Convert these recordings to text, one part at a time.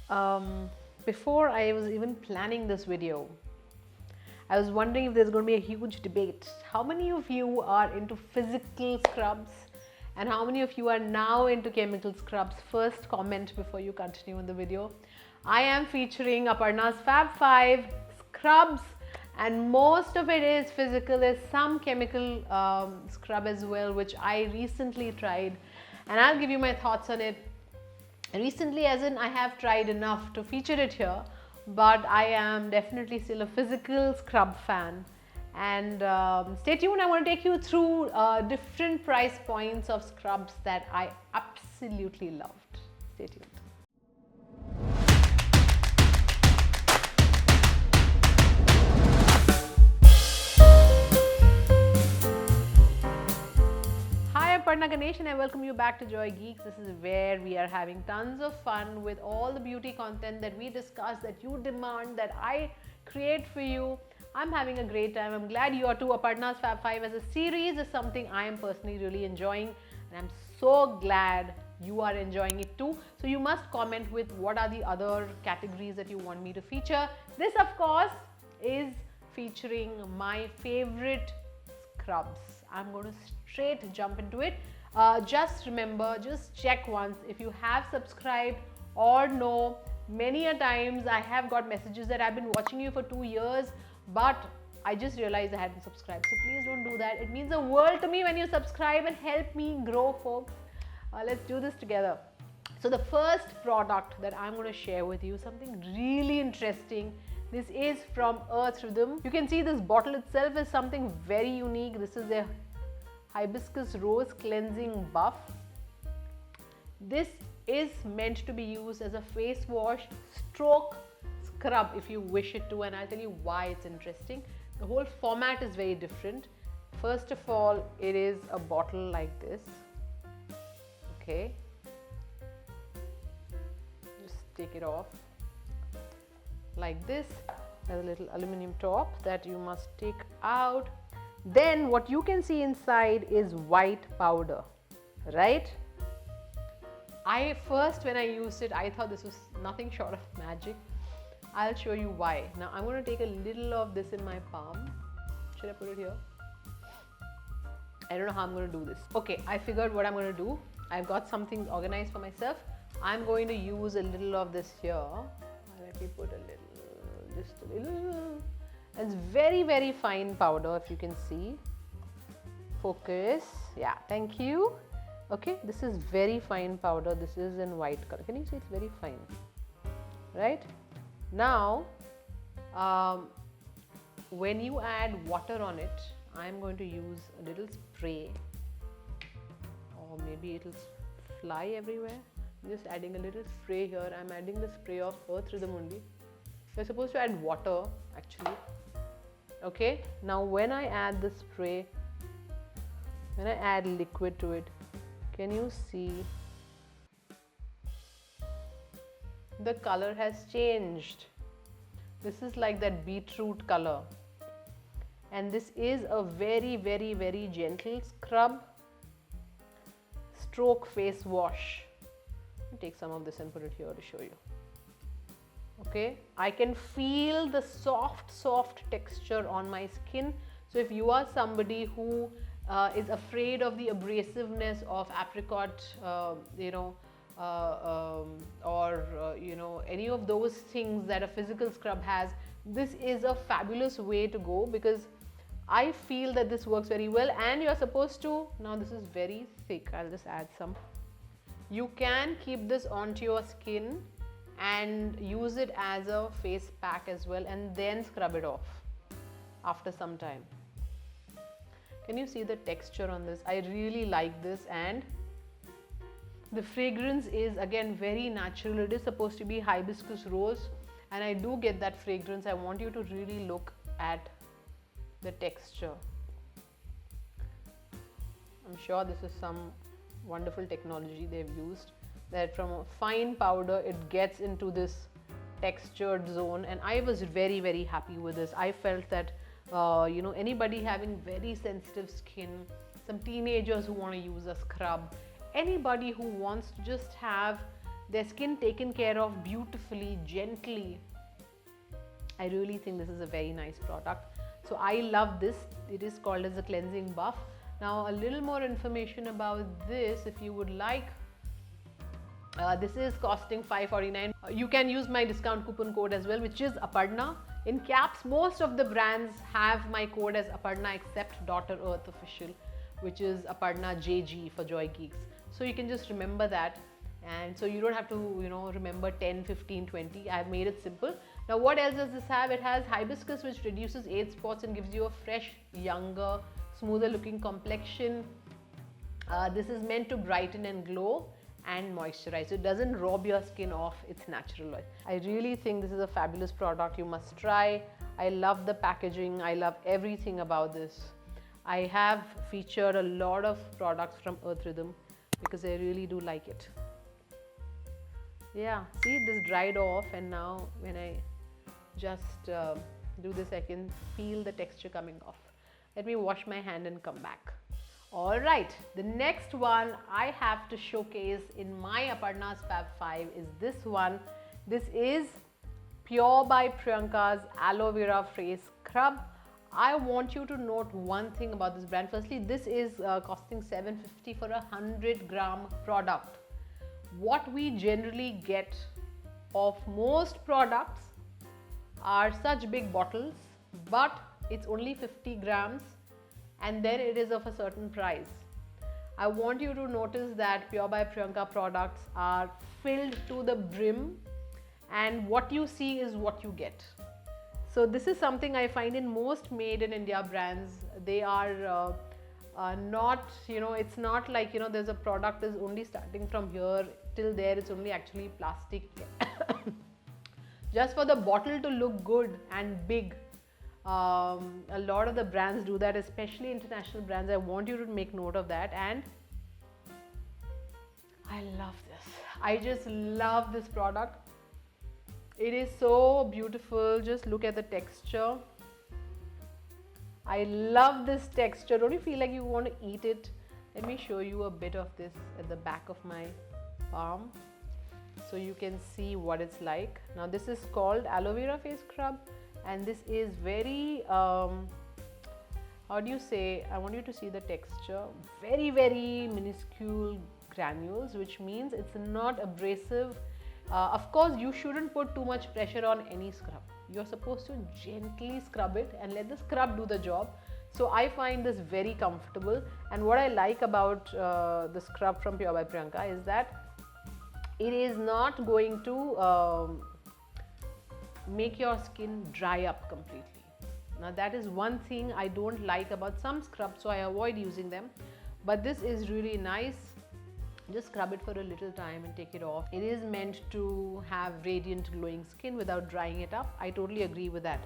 Um, Before I was even planning this video, I was wondering if there's going to be a huge debate. How many of you are into physical scrubs and how many of you are now into chemical scrubs? First comment before you continue in the video. I am featuring AparnasFAB5 Scrubs, and most of it is physical. There's some chemical scrub as well, which I recently tried, and I'll give you my thoughts on it. Recently, as in I have tried enough to feature it here, but I am definitely still a physical scrub fan. And stay tuned, I want to take you through different price points of scrubs that I absolutely loved. Stay tuned. Hi, Aparna Ganesh, and I welcome you back to JoyGeeks. This is where we are having tons of fun with all the beauty content that we discuss, that you demand, that I create for you. I'm having a great time. I'm glad you are too. AparnasFAB5 as a series is something I am personally really enjoying, and I'm so glad you are enjoying it too. So you must comment with what are the other categories that you want me to feature. This, of course, is featuring my favorite scrubs. I'm going to straight jump into it. Just remember, just check once if you have subscribed or no. Many a times I have got messages that I've been watching you for 2 years, but I just realized I hadn't subscribed. So please don't do that. It means the world to me when you subscribe and help me grow, folks. Let's do this together. So the first product that I'm going to share with you, something really interesting. This is from Earth Rhythm. You can see this bottle itself is something very unique. This is a Hibiscus Rose Cleansing Buff. This is meant to be used as a face wash stroke scrub if you wish it to, and I'll tell you why it's interesting. The whole format is very different. First of all, it is a bottle like this. Okay. Just take it off. Like this. There's a little aluminum top that you must take out. Then what you can see inside is white powder, right? When I used it, I thought this was nothing short of magic. I'll show you why. Now I'm going to take a little of this in my palm. Should I put it here? I don't know how I'm going to do this. Okay, I figured what I'm going to do. I've got some things organized for myself. I'm going to use a little of this here. Let me put a little, just a little. It's very, very fine powder, if you can see. Focus. Yeah, thank you. Okay, this is very fine powder. This is in white color. Can you see it's very fine? Right? Now, when you add water on it, I'm going to use a little spray, or maybe it'll fly everywhere. I'm just adding a little spray here. I'm adding the spray of Earth Rhythm only. You're supposed to add water actually. Okay, now when I add the spray, when I add liquid to it, can you see the color has changed? This is like that beetroot color, and this is a very, very, very gentle scrub stroke face wash. I'll take some of this and put it here to show you. Okay, I can feel the soft texture on my skin. So if you are somebody who is afraid of the abrasiveness of apricot, any of those things that a physical scrub has, this is a fabulous way to go, because I feel that this works very well. And you're supposed to, now this is very thick, I'll just add some. You can keep this onto your skin and use it as a face pack as well, and then scrub it off after some time. Can you see the texture on this? I really like this, and the fragrance is again very natural. It is supposed to be hibiscus rose, and I do get that fragrance. I want you to really look at the texture. I'm sure this is some wonderful technology they've used, that from a fine powder it gets into this textured zone, and I was very, very happy with this. I felt that anybody having very sensitive skin, some teenagers who want to use a scrub, anybody who wants to just have their skin taken care of beautifully, gently. I really think this is a very nice product. So I love this. It is called as a cleansing buff. Now a little more information about this if you would like. This is costing $5.49. You can use my discount coupon code as well, which is Aparna. In caps, most of the brands have my code as Aparna except Daughter Earth Official, which is Aparna JG for JoyGeeks. So you can just remember that, and so you don't have to remember 10, 15, 20. I've made it simple. Now what else does this have? It has hibiscus, which reduces age spots and gives you a fresh, younger, smoother looking complexion. This is meant to brighten and glow and moisturize. It doesn't rob your skin off its natural oil. I really think this is a fabulous product. You must try. I love the packaging. I love everything about this. I have featured a lot of products from Earth Rhythm because I really do like it. Yeah, see, this dried off, and now when I just do this, I can feel the texture coming off. Let me wash my hand and come back. Alright, the next one I have to showcase in my AparnasFAB5 is this one. This is Pure by Priyanka's Aloe Vera Face Scrub. I want you to note one thing about this brand. Firstly, this is costing $7.50 for a 100-gram product. What we generally get of most products are such big bottles, but it's only 50 grams. And then it is of a certain price. I want you to notice that Pure by Priyanka products are filled to the brim, and what you see is what you get. So this is something I find in most made in India brands. They are not, it's not like, there's a product is only starting from here till there, it's only actually plastic. Just for the bottle to look good and big. A lot of the brands do that, especially international brands. I want you to make note of that, and I love this. I just love this product. It is so beautiful. Just look at the texture. I love this texture. Don't you feel like you want to eat it? Let me show you a bit of this at the back of my palm so you can see what it's like. Now this is called Aloe Vera Face Scrub. And this is very, how do you say, I want you to see the texture, very, very minuscule granules, which means it's not abrasive. Of course, you shouldn't put too much pressure on any scrub. You're supposed to gently scrub it and let the scrub do the job. So I find this very comfortable. And what I like about the scrub from Pure by Priyanka is that it is not going to make your skin dry up completely. Now that is one thing I don't like about some scrubs, so I avoid using them. But this is really nice. Just scrub it for a little time and take it off. It is meant to have radiant, glowing skin without drying it up. I totally agree with that.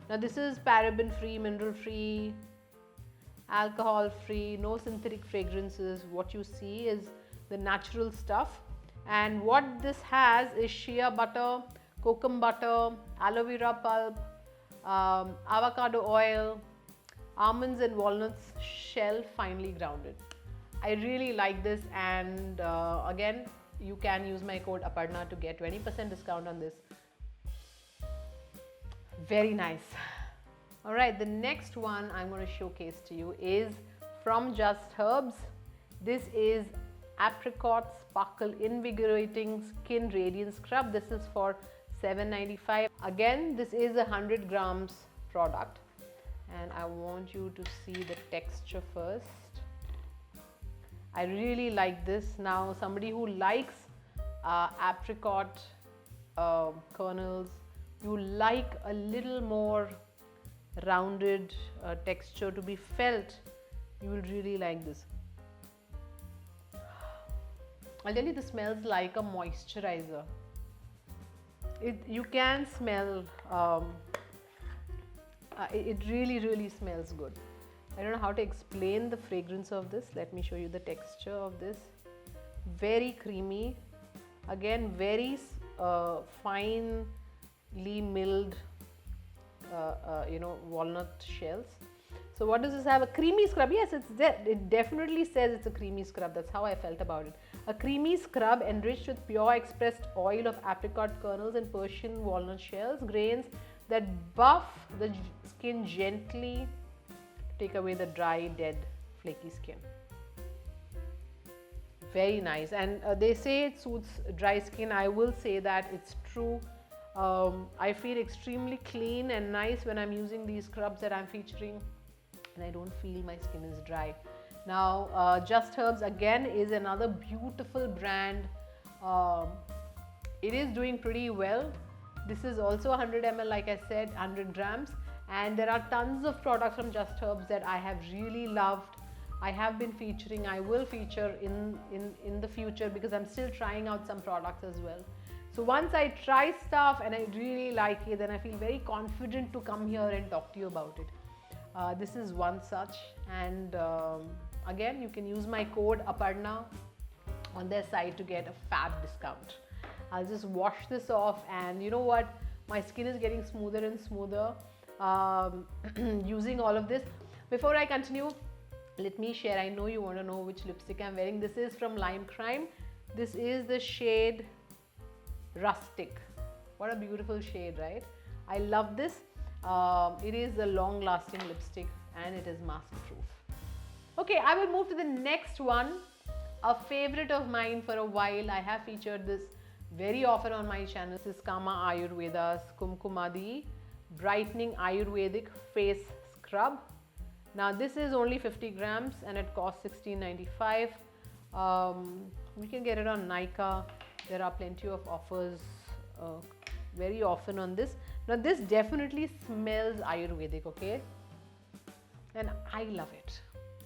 Now this is paraben free, mineral free, alcohol free, no synthetic fragrances. What you see is the natural stuff. And what this has is shea butter, kokum butter, aloe vera pulp, avocado oil, almonds and walnuts shell finely grounded. I really like this, and again, you can use my code Aparna to get 20% discount on this. Very nice. Alright, the next one I'm going to showcase to you is from Just Herbs. This is Apricot Sparkle Invigorating Skin Radiance Scrub. This is for $7.95. Again, this is a 100 grams product, and I want you to see the texture first. I really like this. Now, somebody who likes apricot kernels, you like a little more rounded texture to be felt, you will really like this. I'll tell you, this smells like a moisturizer. You can smell, it really smells good. I don't know how to explain the fragrance of this. Let me show you the texture of this. Very creamy. Again, very finely milled, walnut shells. So what does this have? A creamy scrub. Yes, it definitely says it's a creamy scrub. That's how I felt about it. A creamy scrub enriched with pure expressed oil of apricot kernels and Persian walnut shells, grains that buff the skin gently to take away the dry, dead, flaky skin. Very nice. And they say it suits dry skin. I will say that it's true. I feel extremely clean and nice when I'm using these scrubs that I'm featuring, and I don't feel my skin is dry. Now Just Herbs again is another beautiful brand. It is doing pretty well. This is also 100 ml, like I said, 100 grams, and there are tons of products from Just Herbs that I have really loved. I have been featuring, I will feature in the future, because I'm still trying out some products as well. So once I try stuff and I really like it, then I feel very confident to come here and talk to you about it. This is one such, and again, you can use my code Aparna on their site to get a fab discount. I'll just wash this off, and you know what, my skin is getting smoother and smoother using all of this. Before I continue, let me share, I know you want to know which lipstick I'm wearing. This is from Lime Crime. This is the shade Rustic. What a beautiful shade, right? I love this. It is a long lasting lipstick and it is mask proof. Okay, I will move to the next one. A favorite of mine for a while. I have featured this very often on my channel. This is Kama Ayurveda's Kumkumadi Brightening Ayurvedic Face Scrub. Now this is only 50 grams and it costs $16.95. We can get it on Nykaa. There are plenty of offers very often on this. Now this definitely smells Ayurvedic, okay? And I love it.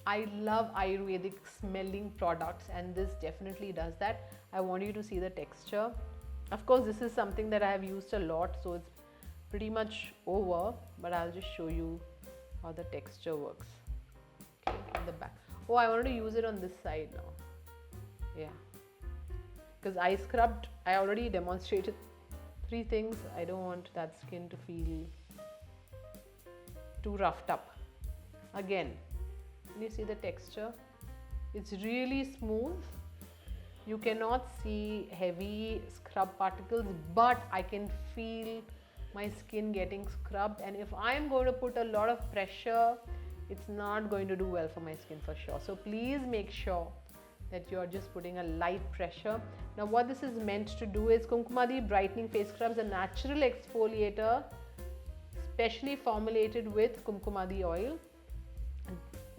I love Ayurvedic smelling products, and this definitely does that. I want you to see the texture. Of course, this is something that I have used a lot, so it's pretty much over, but I'll just show you how the texture works. Okay, in the back. Oh, I wanted to use it on this side now. Yeah. Because I scrubbed, I already demonstrated 3 things. I don't want that skin to feel too roughed up. Again, can you see the texture? It's really smooth. You cannot see heavy scrub particles, but I can feel my skin getting scrubbed, and if I am going to put a lot of pressure, it's not going to do well for my skin for sure. So please make sure that you're just putting a light pressure. Now what this is meant to do is Kumkumadi Brightening Face Scrubs, a natural exfoliator specially formulated with Kumkumadi oil.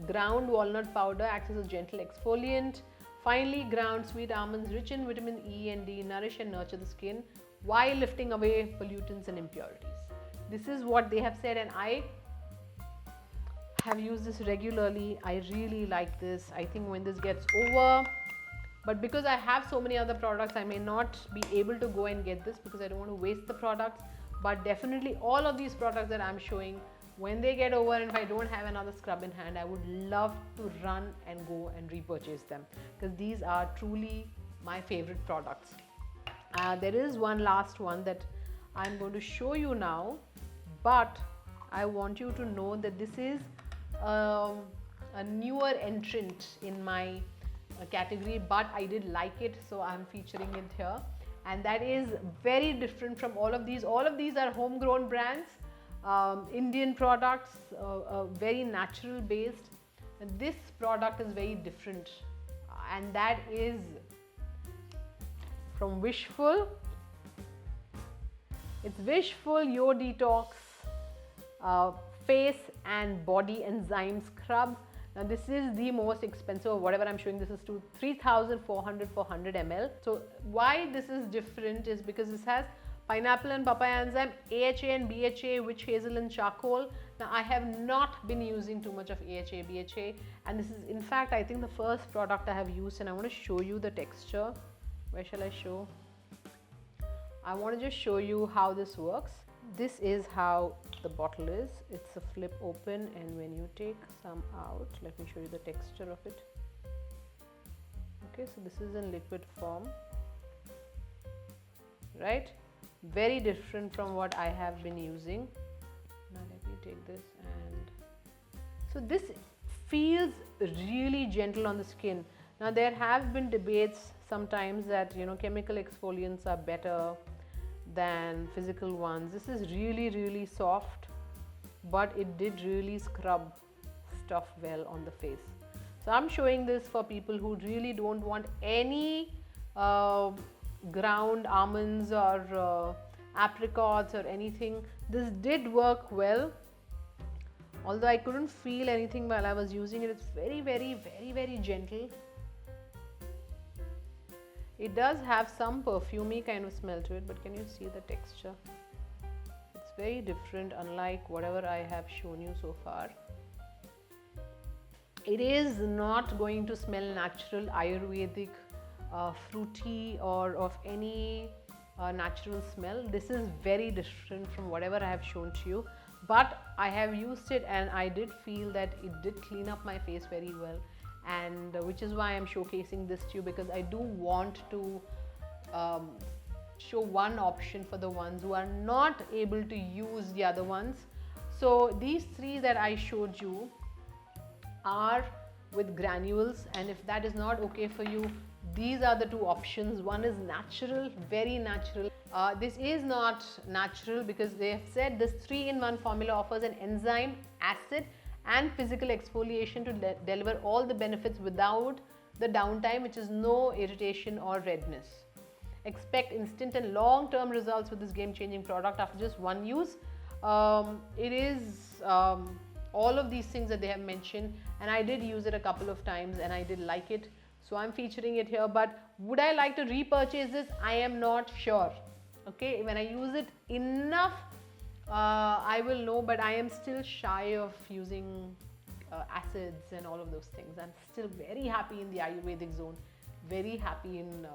Ground walnut powder acts as a gentle exfoliant. Finely ground sweet almonds rich in vitamin E and D nourish and nurture the skin while lifting away pollutants and impurities. This is what they have said, and I have used this regularly. I really like this. I think when this gets over, but because I have so many other products, I may not be able to go and get this because I don't want to waste the products. But definitely all of these products that I'm showing, when they get over and if I don't have another scrub in hand, I would love to run and go and repurchase them, because these are truly my favorite products. There is one last one that I'm going to show you now, but I want you to know that this is a newer entrant in my category, but I did like it, so I'm featuring it here. And that is very different from all of these. All of these are homegrown brands, Indian products, very natural based. And this product is very different, and that is from Wishful. It's Wishful Yo Detox Face and Body Enzyme Scrub. Now this is the most expensive of whatever I'm showing. This is to 3,400 for 100 ml. So why this is different is because this has pineapple and papaya enzyme, AHA and BHA, witch hazel and charcoal. Now I have not been using too much of AHA, BHA, and this is in fact I think the first product I have used, and I want to show you the texture. Where shall I show? I want to just show you how this works. This is how the bottle is. It's a flip open, and when you take some out, let me show you the texture of it. Okay, so this is in liquid form, right? Very different from what I have been using. Now let me take this and So this feels really gentle on the skin. Now there have been debates sometimes that chemical exfoliants are better than physical ones. This is really soft, but it did really scrub stuff well on the face. So I'm showing this for people who really don't want any ground almonds or apricots or anything. This did work well, although I couldn't feel anything while I was using it. It's very gentle. It does have some perfumey kind of smell to it, but can you see the texture? It's very different, unlike whatever I have shown you so far. It is not going to smell natural, Ayurvedic, fruity or of any natural smell. This is very different from whatever I have shown to you, but I have used it and I did feel that it did clean up my face very well, and which is why I'm showcasing this to you, because I do want to show one option for the ones who are not able to use the other ones. So these three that I showed you are with granules, and if that is not okay for you, these are the two options. One is natural, very natural. This is not natural because they have said this 3-in-1 formula offers an enzyme, acid and physical exfoliation to deliver all the benefits without the downtime, which is no irritation or redness. Expect instant and long-term results with this game-changing product after just one use. It is all of these things that they have mentioned, and I did use it a couple of times and I did like it, so I'm featuring it here. But would I like to repurchase this? I am not sure. Okay, when I use it enough, I will know, but I am still shy of using acids and all of those things. I'm still very happy in the Ayurvedic zone, very happy in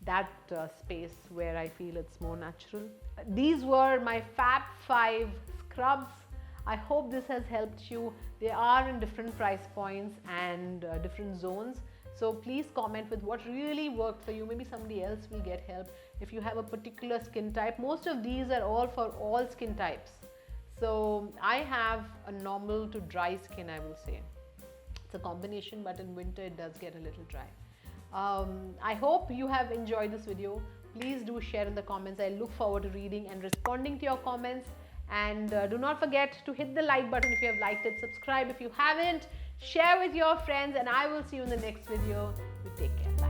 that space where I feel it's more natural. These were my Fab 5 scrubs. I hope this has helped you. They are in different price points and different zones. So please comment with what really worked for you. Maybe somebody else will get help if you have a particular skin type. Most of these are all for all skin types. So I have a normal to dry skin, I will say. It's a combination, but in winter it does get a little dry. I hope you have enjoyed this video. Please do share in the comments. I look forward to reading and responding to your comments. And do not forget to hit the like button if you have liked it, subscribe if you haven't, share with your friends, and I will see you in the next video. You take care.